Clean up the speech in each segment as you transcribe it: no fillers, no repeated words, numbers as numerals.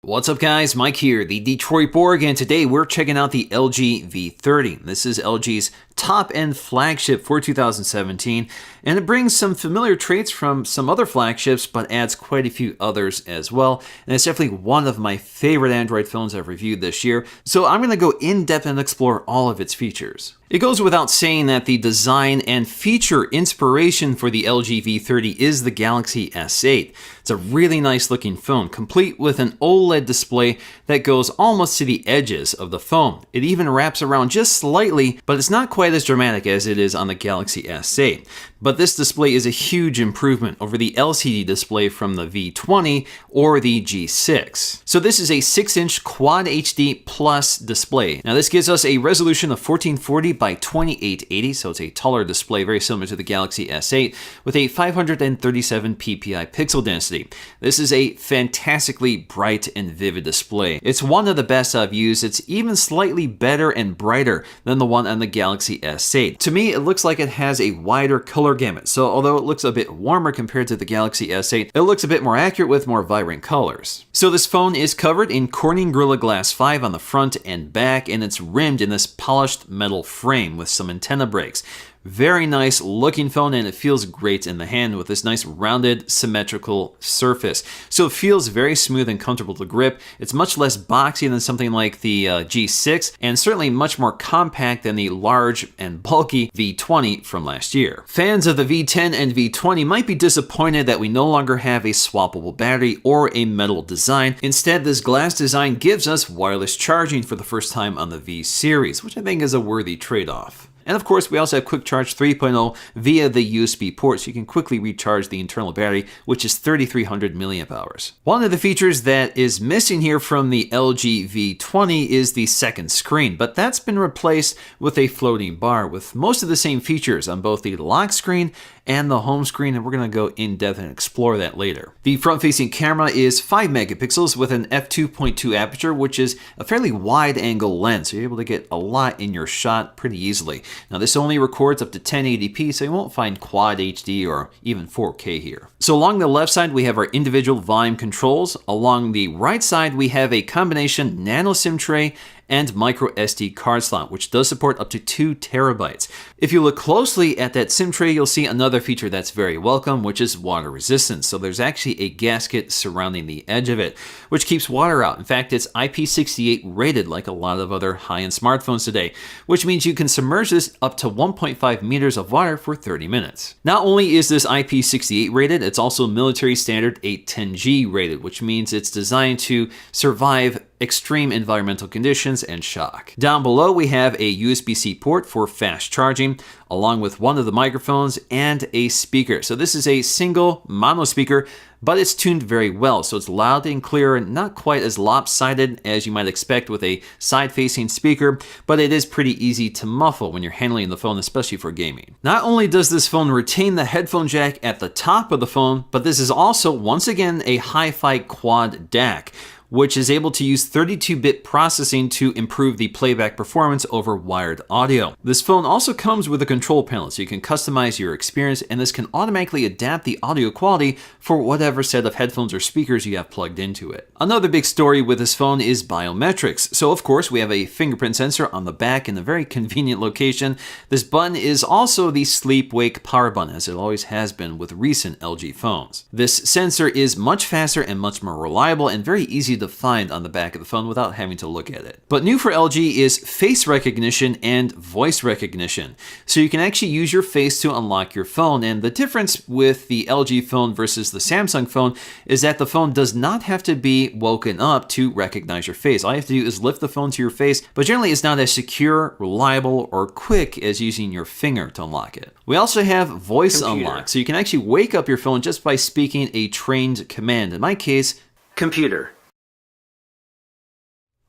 What's up guys, Mike here, the Detroit Borg, and today we're checking out the LG V30. This is LG's top-end flagship for 2017, and it brings some familiar traits from some other flagships, but adds quite a few others as well. And it's definitely one of my favorite Android phones I've reviewed this year, so I'm going to go in-depth and explore all of its features. It goes without saying that the design and feature inspiration for the LG V30 is the Galaxy S8. It's a really nice looking phone, complete with an OLED display that goes almost to the edges of the phone. It even wraps around just slightly, but it's not quite as dramatic as it is on the Galaxy S8. But this display is a huge improvement over the LCD display from the V20 or the G6. So this is a 6-inch Quad HD Plus display. Now this gives us a resolution of 1440 by 2880, so it's a taller display, very similar to the Galaxy S8, with a 537 ppi pixel density. This is a fantastically bright and vivid display. It's one of the best I've used. It's even slightly better and brighter than the one on the Galaxy S8. To me, it looks like it has a wider color gamut, so although it looks a bit warmer compared to the Galaxy S8, it looks a bit more accurate with more vibrant colors. So this phone is covered in Corning Gorilla Glass 5 on the front and back, and it's rimmed in this polished metal frame with some antenna breaks. Very nice looking phone, and it feels great in the hand with this nice rounded symmetrical surface. So it feels very smooth and comfortable to grip. It's much less boxy than something like the G6, and certainly much more compact than the large and bulky V20 from last year. Fans of the V10 and V20 might be disappointed that we no longer have a swappable battery or a metal design. Instead, this glass design gives us wireless charging for the first time on the V series, which I think is a worthy trade-off. And of course, we also have Quick Charge 3.0 via the USB port, so you can quickly recharge the internal battery, which is 3,300 milliamp hours. One of the features that is missing here from the LG V20 is the second screen, but that's been replaced with a floating bar with most of the same features on both the lock screen and the home screen, and we're going to go in depth and explore that later. The front-facing camera is 5 megapixels with an f2.2 aperture, which is a fairly wide angle lens, so you're able to get a lot in your shot pretty easily. Now this only records up to 1080p, so you won't find Quad HD or even 4K here. So along the left side we have our individual volume controls. Along the right side we have a combination nano SIM tray and micro SD card slot, which does support up to 2 terabytes. If you look closely at that SIM tray, you'll see another feature that's very welcome, which is water resistance. So there's actually a gasket surrounding the edge of it, which keeps water out. In fact, it's IP68 rated like a lot of other high-end smartphones today, which means you can submerge this up to 1.5 meters of water for 30 minutes. Not only is this IP68 rated, it's also military standard 810G rated, which means it's designed to survive extreme environmental conditions and shock. Down below we have a USB-C port for fast charging, along with one of the microphones and a speaker. So this is a single mono speaker, but it's tuned very well, so it's loud and clear and not quite as lopsided as you might expect with a side-facing speaker, but it is pretty easy to muffle when you're handling the phone, especially for gaming. Not only does this phone retain the headphone jack at the top of the phone, but this is also, once again, a hi-fi quad DAC, which is able to use 32-bit processing to improve the playback performance over wired audio. This phone also comes with a control panel, so you can customize your experience, and this can automatically adapt the audio quality for whatever set of headphones or speakers you have plugged into it. Another big story with this phone is biometrics. So of course, we have a fingerprint sensor on the back in a very convenient location. This button is also the sleep-wake power button, as it always has been with recent LG phones. This sensor is much faster and much more reliable and very easy to find on the back of the phone without having to look at it. But new for LG is face recognition and voice recognition. So you can actually use your face to unlock your phone, and the difference with the LG phone versus the Samsung phone is that the phone does not have to be woken up to recognize your face. All you have to do is lift the phone to your face, but generally it's not as secure, reliable, or quick as using your finger to unlock it. We also have voice unlock, so you can actually wake up your phone just by speaking a trained command. In my case, computer.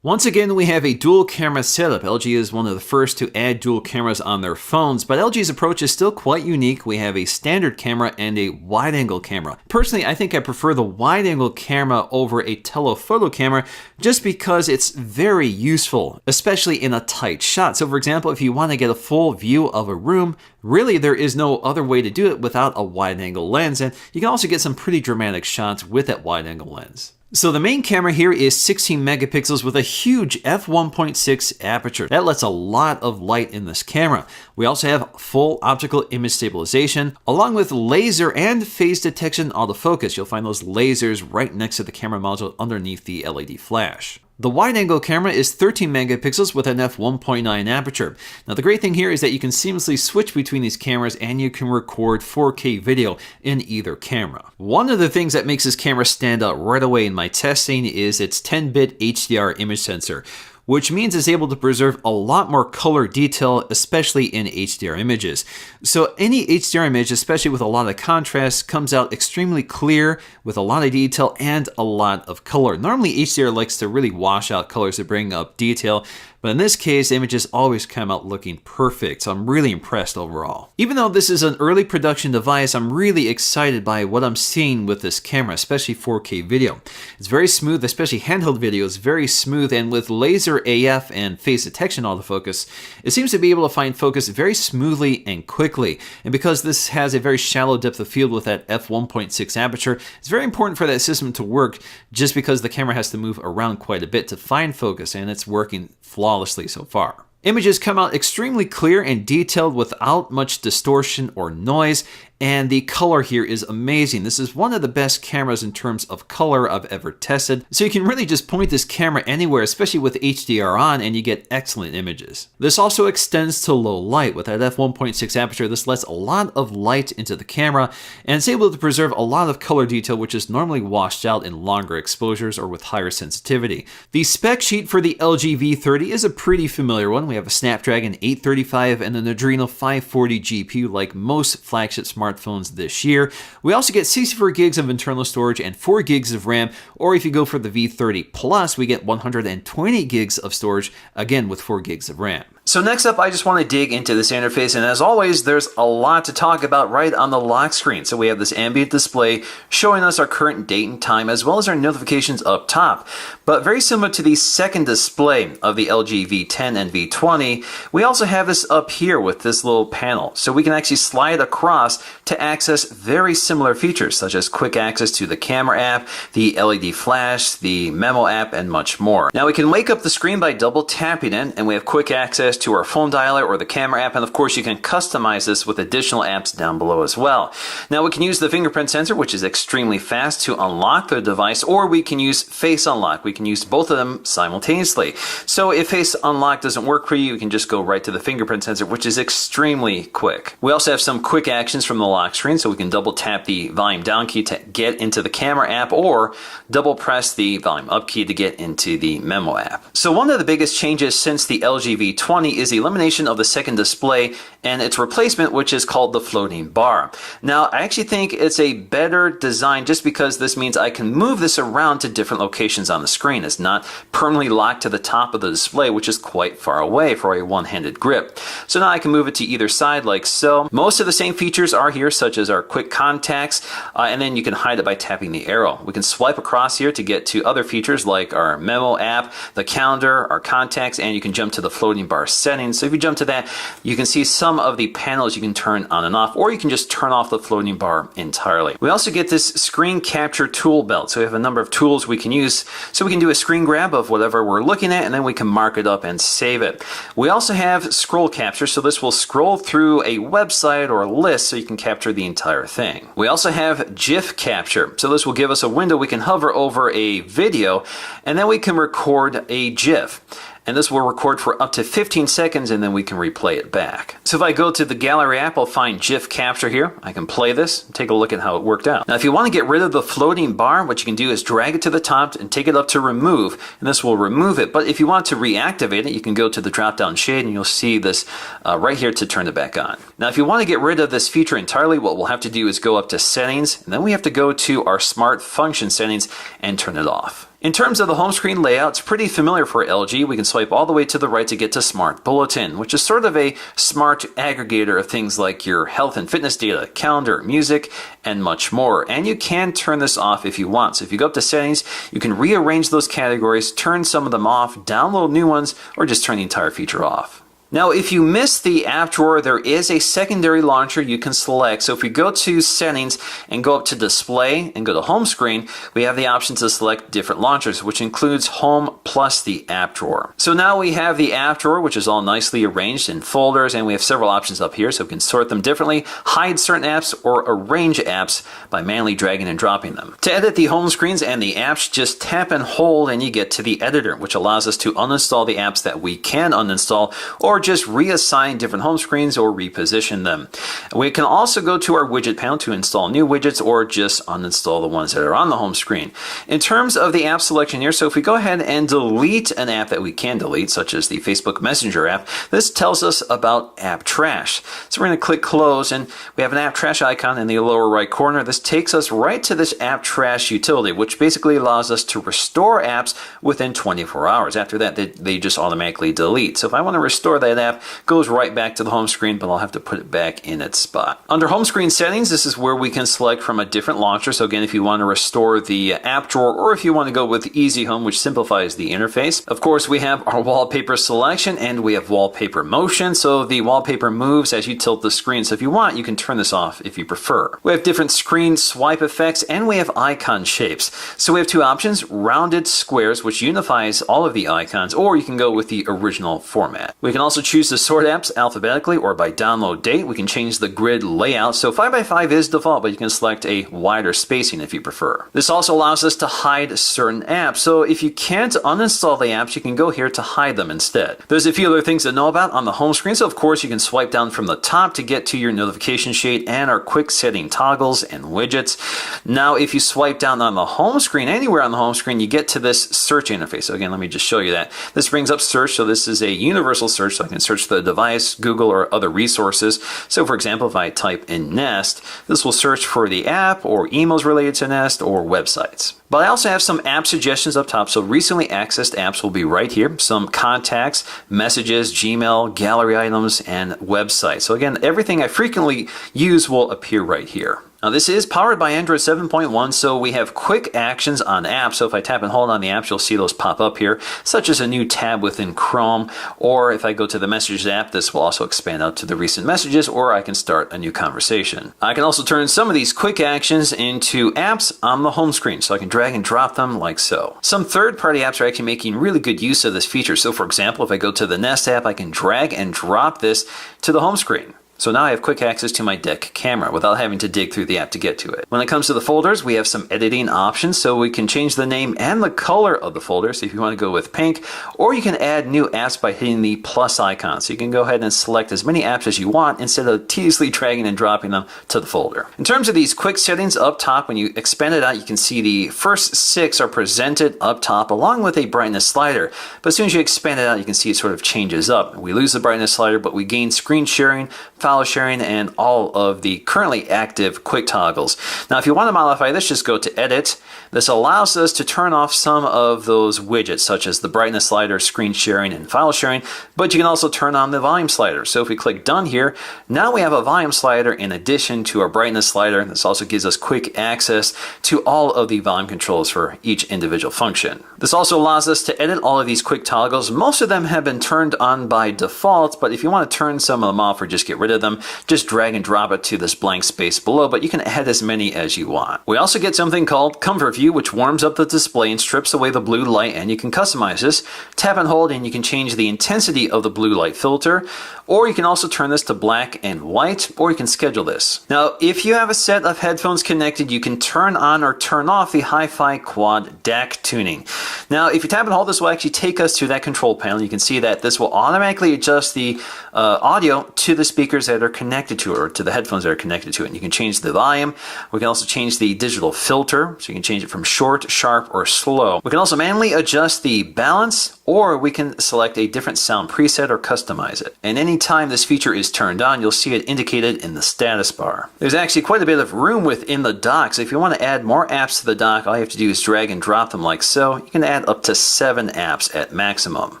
Once again, we have a dual camera setup. LG is one of the first to add dual cameras on their phones, but LG's approach is still quite unique. We have a standard camera and a wide-angle camera. Personally, I think I prefer the wide-angle camera over a telephoto camera just because it's very useful, especially in a tight shot. So for example, if you want to get a full view of a room Really, there is no other way to do it without a wide-angle lens, and you can also get some pretty dramatic shots with that wide-angle lens. So the main camera here is 16 megapixels with a huge f1.6 aperture. That lets a lot of light in this camera. We also have full optical image stabilization, along with laser and phase detection autofocus. You'll find those lasers right next to the camera module underneath the LED flash. The wide-angle camera is 13 megapixels with an f1.9 aperture. Now the great thing here is that you can seamlessly switch between these cameras and you can record 4K video in either camera. One of the things that makes this camera stand out right away in my testing is its 10-bit HDR image sensor, which means it's able to preserve a lot more color detail, especially in HDR images. So any HDR image, especially with a lot of contrast, comes out extremely clear with a lot of detail and a lot of color. Normally HDR likes to really wash out colors to bring up detail, but in this case, images always come out looking perfect, so I'm really impressed overall. Even though this is an early production device, I'm really excited by what I'm seeing with this camera, especially 4K video. It's very smooth, especially handheld video is very smooth, and with laser AF and phase detection autofocus, it seems to be able to find focus very smoothly and quickly. And because this has a very shallow depth of field with that f1.6 aperture, it's very important for that system to work just because the camera has to move around quite a bit to find focus, and it's working flawlessly so far. Images come out extremely clear and detailed without much distortion or noise, and the color here is amazing. This is one of the best cameras in terms of color I've ever tested. So you can really just point this camera anywhere, especially with HDR on, and you get excellent images. This also extends to low light. With that f1.6 aperture, this lets a lot of light into the camera, and it's able to preserve a lot of color detail, which is normally washed out in longer exposures or with higher sensitivity. The spec sheet for the LG V30 is a pretty familiar one. We have a Snapdragon 835 and an Adreno 540 GPU like most flagship smartphones this year. We also get 64 gigs of internal storage and 4 gigs of RAM, or if you go for the V30 Plus, we get 120 gigs of storage, again with 4 gigs of RAM. So next up, I just want to dig into this interface, and as always, there's a lot to talk about right on the lock screen. So we have this ambient display showing us our current date and time, as well as our notifications up top. But very similar to the second display of the LG V10 and V20, we also have this up here with this little panel. So we can actually slide across to access very similar features, such as quick access to the camera app, the LED flash, the memo app, and much more. Now we can wake up the screen by double tapping it, and we have quick access to our phone dialer or the camera app, and of course you can customize this with additional apps down below as well. Now we can use the fingerprint sensor, which is extremely fast, to unlock the device, or we can use face unlock. We can use both of them simultaneously. So if face unlock doesn't work for you, you can just go right to the fingerprint sensor, which is extremely quick. We also have some quick actions from the lock screen, so we can double tap the volume down key to get into the camera app, or double press the volume up key to get into the memo app. So one of the biggest changes since the LG V20 is the elimination of the second display and its replacement, which is called the floating bar. Now, I actually think it's a better design just because this means I can move this around to different locations on the screen. It's not permanently locked to the top of the display, which is quite far away for a one-handed grip. So now I can move it to either side like so. Most of the same features are here, such as our quick contacts, and then you can hide it by tapping the arrow. We can swipe across here to get to other features like our memo app, the calendar, our contacts, and you can jump to the floating bar settings. So if you jump to that, you can see some of the panels you can turn on and off, or you can just turn off the floating bar entirely. We also get this screen capture tool belt. So we have a number of tools we can use. So we can do a screen grab of whatever we're looking at, and then we can mark it up and save it. We also have scroll capture. So this will scroll through a website or a list so you can capture the entire thing. We also have GIF capture. So this will give us a window. We can hover over a video, and then we can record a GIF. And this will record for up to 15 seconds, and then we can replay it back. So if I go to the gallery app, I'll find GIF capture here. I can play this, take a look at how it worked out. Now if you want to get rid of the floating bar, what you can do is drag it to the top and take it up to remove, and this will remove it. But if you want to reactivate it, you can go to the drop down shade, and you'll see this right here to turn it back on. Now if you want to get rid of this feature entirely, what we'll have to do is go up to settings, and then we have to go to our smart function settings and turn it off. In terms of the home screen layout, it's pretty familiar for LG. We can swipe all the way to the right to get to Smart Bulletin, which is sort of a smart aggregator of things like your health and fitness data, calendar, music, and much more. And you can turn this off if you want. So if you go up to settings, you can rearrange those categories, turn some of them off, download new ones, or just turn the entire feature off. Now, if you miss the app drawer, there is a secondary launcher you can select. So if we go to Settings and go up to Display and go to Home Screen, we have the option to select different launchers, which includes Home plus the app drawer. So now we have the app drawer, which is all nicely arranged in folders, and we have several options up here, so we can sort them differently, hide certain apps, or arrange apps by manually dragging and dropping them. To edit the home screens and the apps, just tap and hold and you get to the editor, which allows us to uninstall the apps that we can uninstall, or just reassign different home screens or reposition them. We can also go to our widget panel to install new widgets or just uninstall the ones that are on the home screen. In terms of the app selection here, so if we go ahead and delete an app that we can delete, such as the Facebook Messenger app, this tells us about app trash. So we're going to click close, and we have an app trash icon in the lower right corner. This takes us right to this app trash utility, which basically allows us to restore apps within 24 hours. After that, they just automatically delete. So if I want to restore that app, it goes right back to the home screen, but I'll have to put it back in its spot. Under home screen settings, this is where we can select from a different launcher. So again, if you want to restore the app drawer, or if you want to go with Easy Home, which simplifies the interface. Of course, we have our wallpaper selection and we have wallpaper motion. So the wallpaper moves as you tilt the screen. So if you want, you can turn this off if you prefer. We have different screen swipe effects and we have icon shapes. So we have two options: rounded squares, which unifies all of the icons, or you can go with the original format. We can also choose to sort apps alphabetically or by download date. We can change the grid layout. So 5x5 is default, but you can select a wider spacing if you prefer. This also allows us to hide certain apps. So if you can't uninstall the apps, you can go here to hide them instead. There's a few other things to know about on the home screen. So of course, you can swipe down from the top to get to your notification shade and our quick setting toggles and widgets. Now, if you swipe down on the home screen, anywhere on the home screen, you get to this search interface. So again, let me just show you that. This brings up search. So this is a universal search. So I can search the device, Google, or other resources. So for example, if I type in Nest, this will search for the app or emails related to Nest or websites. But I also have some app suggestions up top. So recently accessed apps will be right here. Some contacts, messages, Gmail, gallery items, and websites. So again, everything I frequently use will appear right here. Now this is powered by Android 7.1, so we have quick actions on apps. So if I tap and hold on the apps, you'll see those pop up here, such as a new tab within Chrome, or if I go to the Messages app, this will also expand out to the recent messages, or I can start a new conversation. I can also turn some of these quick actions into apps on the home screen, so I can drag and drop them like so. Some third-party apps are actually making really good use of this feature. So for example, if I go to the Nest app, I can drag and drop this to the home screen. So now I have quick access to my deck camera without having to dig through the app to get to it. When it comes to the folders, we have some editing options, so we can change the name and the color of the folder. So if you want to go with pink, or you can add new apps by hitting the plus icon. So you can go ahead and select as many apps as you want instead of tediously dragging and dropping them to the folder. In terms of these quick settings up top, when you expand it out, you can see the first 6 are presented up top along with a brightness slider. But as soon as you expand it out, you can see it sort of changes up. We lose the brightness slider, but we gain screen sharing, file sharing, and all of the currently active quick toggles. Now, if you want to modify this, just go to Edit. This allows us to turn off some of those widgets, such as the brightness slider, screen sharing, and file sharing, but you can also turn on the volume slider. So if we click Done here, now we have a volume slider in addition to our brightness slider. This also gives us quick access to all of the volume controls for each individual function. This also allows us to edit all of these quick toggles. Most of them have been turned on by default, but if you want to turn some of them off or just get rid of them, just drag and drop it to this blank space below, but you can add as many as you want. We also get something called Comfort View, which warms up the display and strips away the blue light, and you can customize this. Tap and hold and you can change the intensity of the blue light filter, or you can also turn this to black and white, or you can schedule this. Now, if you have a set of headphones connected, you can turn on or turn off the Hi-Fi Quad DAC tuning. Now, if you tap and hold, this will actually take us to that control panel. You can see that this will automatically adjust the audio to the speakers that are connected to it, or to the headphones that are connected to it. And you can change the volume. We can also change the digital filter, so you can change it from short, sharp, or slow. We can also manually adjust the balance, or we can select a different sound preset or customize it. And anytime this feature is turned on, you'll see it indicated in the status bar. There's actually quite a bit of room within the dock, so if you want to add more apps to the dock, all you have to do is drag and drop them like so. You can add up to 7 apps at maximum.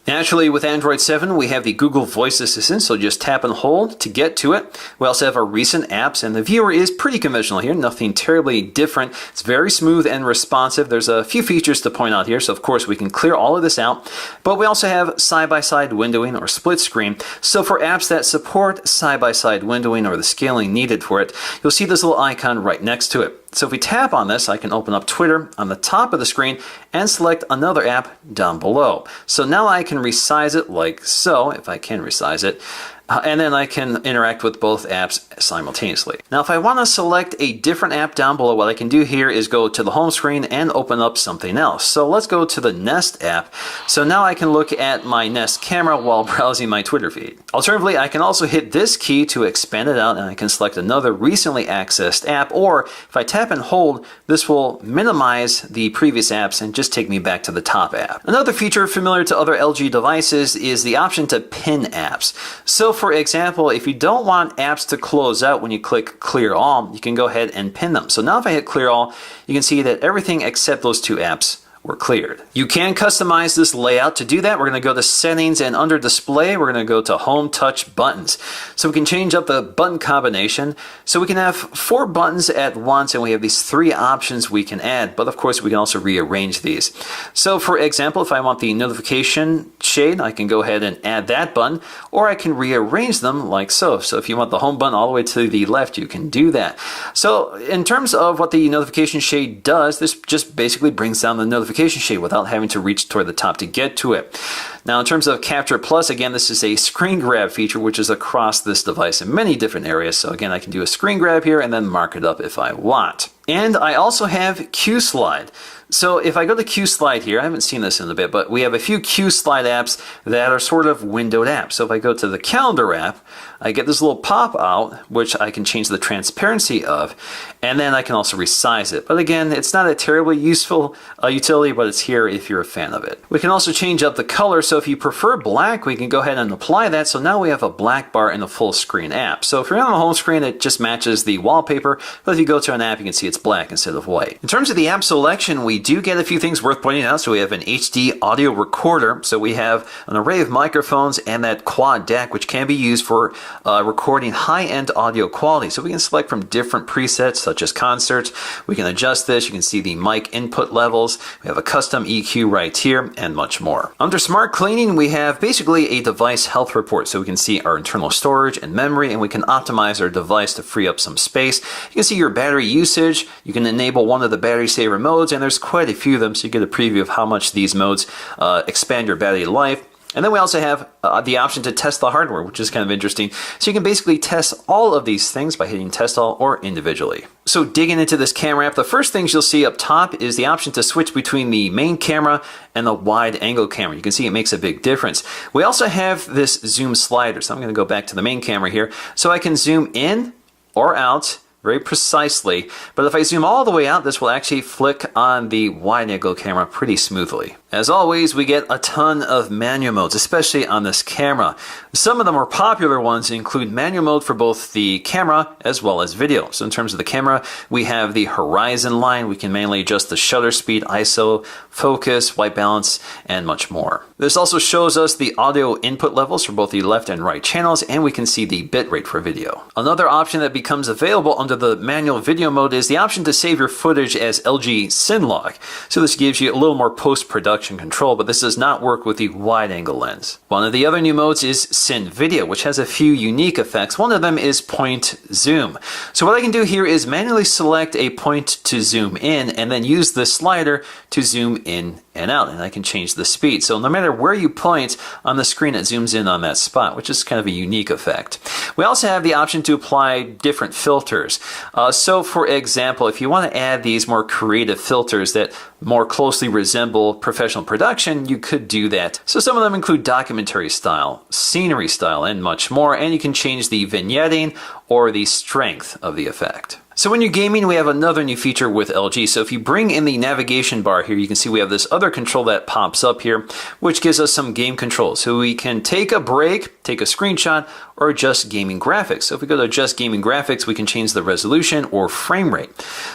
Naturally, with Android 7, we have the Google Voice Assistant, so just tap and hold to get to it. We also have our recent apps, and the viewer is pretty conventional here, nothing terribly different. It's very smooth and responsive. There's a few features to point out here, so of course we can clear all of this out. But we also have side-by-side windowing or split screen. So for apps that support side-by-side windowing or the scaling needed for it, you'll see this little icon right next to it. So if we tap on this, I can open up Twitter on the top of the screen and select another app down below. So now I can resize it like so, if I can resize it. And then I can interact with both apps simultaneously. Now, if I want to select a different app down below, what I can do here is go to the home screen and open up something else. So let's go to the Nest app. So now I can look at my Nest camera while browsing my Twitter feed. Alternatively, I can also hit this key to expand it out, and I can select another recently accessed app, or if I tap and hold, this will minimize the previous apps and just take me back to the top app. Another feature familiar to other LG devices is the option to pin apps. So for example, if you don't want apps to close out when you click clear all, you can go ahead and pin them. So now if I hit clear all, you can see that everything except those two apps were cleared. You can customize this layout. To do that, we're going to go to settings, and under display, we're going to go to home touch buttons. So we can change up the button combination. So we can have 4 buttons at once, and we have these 3 options we can add, but of course we can also rearrange these. So for example, if I want the notification shade, I can go ahead and add that button, or I can rearrange them like so. So if you want the home button all the way to the left, you can do that. So in terms of what the notification shade does, this just basically brings down the notification shade without having to reach toward the top to get to it. Now, in terms of Capture Plus, again, this is a screen grab feature, which is across this device in many different areas. So again, I can do a screen grab here and then mark it up if I want. And I also have Q Slide. So if I go to Q Slide here, I haven't seen this in a bit, but we have a few Q Slide apps that are sort of windowed apps. So if I go to the Calendar app, I get this little pop out, which I can change the transparency of, and then I can also resize it. But again, it's not a terribly useful utility, but it's here if you're a fan of it. We can also change up the color. So if you prefer black, we can go ahead and apply that. So now we have a black bar in a full screen app. So if you're on the home screen, it just matches the wallpaper. But if you go to an app, you can see it's black instead of white. In terms of the app selection, we do get a few things worth pointing out. So we have an HD audio recorder. So we have an array of microphones and that quad DAC, which can be used for recording high-end audio quality. So we can select from different presets such as concerts. We can adjust this. You can see the mic input levels. We have a custom EQ right here and much more. Under smart cleaning, we have basically a device health report. So we can see our internal storage and memory, and we can optimize our device to free up some space. You can see your battery usage. You can enable one of the battery saver modes, and there's quite a few of them, so you get a preview of how much these modes expand your battery life. And then we also have the option to test the hardware, which is kind of interesting. So you can basically test all of these things by hitting test all or individually. So digging into this camera app, the first things you'll see up top is the option to switch between the main camera and the wide angle camera. You can see it makes a big difference. We also have this zoom slider. So I'm going to go back to the main camera here. So I can zoom in or out very precisely, but if I zoom all the way out, this will actually flick on the wide angle camera pretty smoothly. As always, we get a ton of manual modes, especially on this camera. Some of the more popular ones include manual mode for both the camera as well as video. So in terms of the camera, we have the horizon line. We can manually adjust the shutter speed, ISO, focus, white balance, and much more. This also shows us the audio input levels for both the left and right channels, and we can see the bitrate for video. Another option that becomes available under the manual video mode is the option to save your footage as LG SynLog. So this gives you a little more post-production control, but this does not work with the wide angle lens. One of the other new modes is Syn Video, which has a few unique effects. One of them is point zoom. So what I can do here is manually select a point to zoom in and then use the slider to zoom in and out, and I can change the speed. So no matter where you point on the screen, it zooms in on that spot, which is kind of a unique effect. We also have the option to apply different filters. So for example, if you want to add these more creative filters that more closely resemble professional production, you could do that. So some of them include documentary style, scenery style, and much more, and you can change the vignetting or the strength of the effect. So when you're gaming, we have another new feature with LG. So if you bring in the navigation bar here, you can see we have this other control that pops up here, which gives us some game controls. So we can take a break, take a screenshot, or adjust gaming graphics. So if we go to adjust gaming graphics, we can change the resolution or frame rate.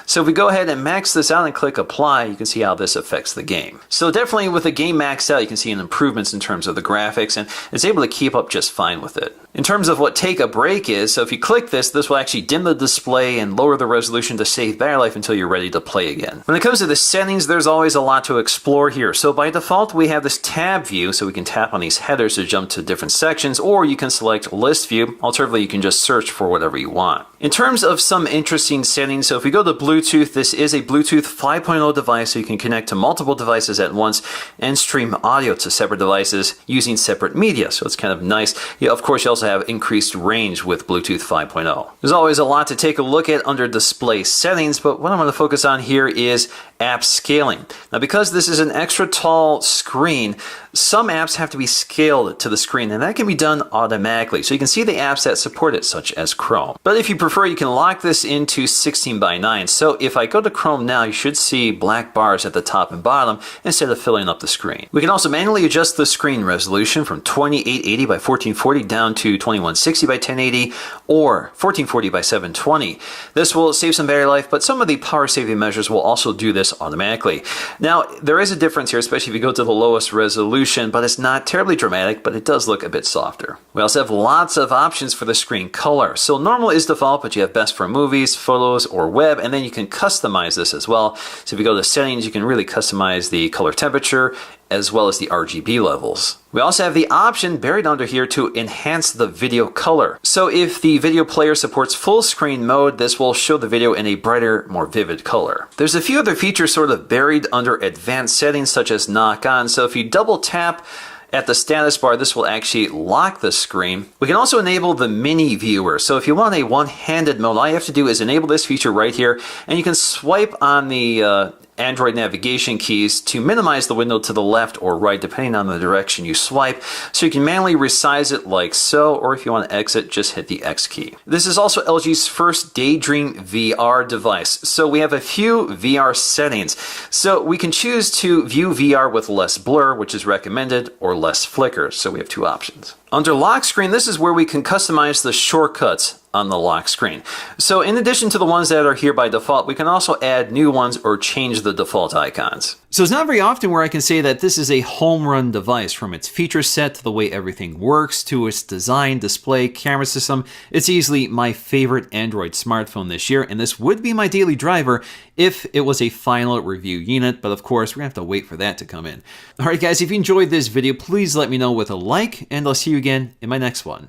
So if we go ahead and max this out and click apply, you can see how this affects the game. So definitely with the game maxed out, you can see an improvements in terms of the graphics, and it's able to keep up just fine with it. In terms of what take a break is, so if you click this, this will actually dim the display and lower the resolution to save battery life until you're ready to play again. When it comes to the settings, there's always a lot to explore here. So by default, we have this tab view, so we can tap on these headers to jump to different sections, or you can select list view. Alternatively, you can just search for whatever you want. In terms of some interesting settings, so if we go to Bluetooth, this is a Bluetooth 5.0 device, so you can connect to multiple devices at once and stream audio to separate devices using separate media. So it's kind of nice. Of course, you also have increased range with Bluetooth 5.0. There's always a lot to take a look at under display settings, but what I'm going to focus on here is app scaling. Now, because this is an extra tall screen, some apps have to be scaled to the screen, and that can be done automatically. So you can see the apps that support it, such as Chrome. But if you prefer, you can lock this into 16:9. So if I go to Chrome now, you should see black bars at the top and bottom instead of filling up the screen. We can also manually adjust the screen resolution from 2880 by 1440 down to 2160 by 1080 or 1440 by 720. This will save some battery life, but some of the power saving measures will also do this automatically. Now, there is a difference here, especially if you go to the lowest resolution, but it's not terribly dramatic, but it does look a bit softer. We also have lots of options for the screen color. So normal is default, but you have best for movies, photos, or web, and then you can customize this as well. So if you go to settings, you can really customize the color temperature as well as the RGB levels. We also have the option buried under here to enhance the video color. So if the video player supports full screen mode, this will show the video in a brighter, more vivid color. There's a few other features sort of buried under advanced settings, such as knock on. So if you double tap at the status bar, this will actually lock the screen. We can also enable the mini viewer. So if you want a one-handed mode, all you have to do is enable this feature right here, and you can swipe on the Android navigation keys to minimize the window to the left or right, depending on the direction you swipe. So you can manually resize it like so, or if you want to exit, just hit the X key. This is also LG's first Daydream VR device. So we have a few VR settings. So we can choose to view VR with less blur, which is recommended, or less flicker. So we have two options. Under lock screen, this is where we can customize the shortcuts on the lock screen. So in addition to the ones that are here by default, we can also add new ones or change the default icons. So it's not very often where I can say that this is a home run device. From its feature set to the way everything works to its design, display, camera system, it's easily my favorite Android smartphone this year, and this would be my daily driver if it was a final review unit, but of course we're gonna have to wait for that to come in. Alright guys, if you enjoyed this video, please let me know with a like, and I'll see you again in my next one.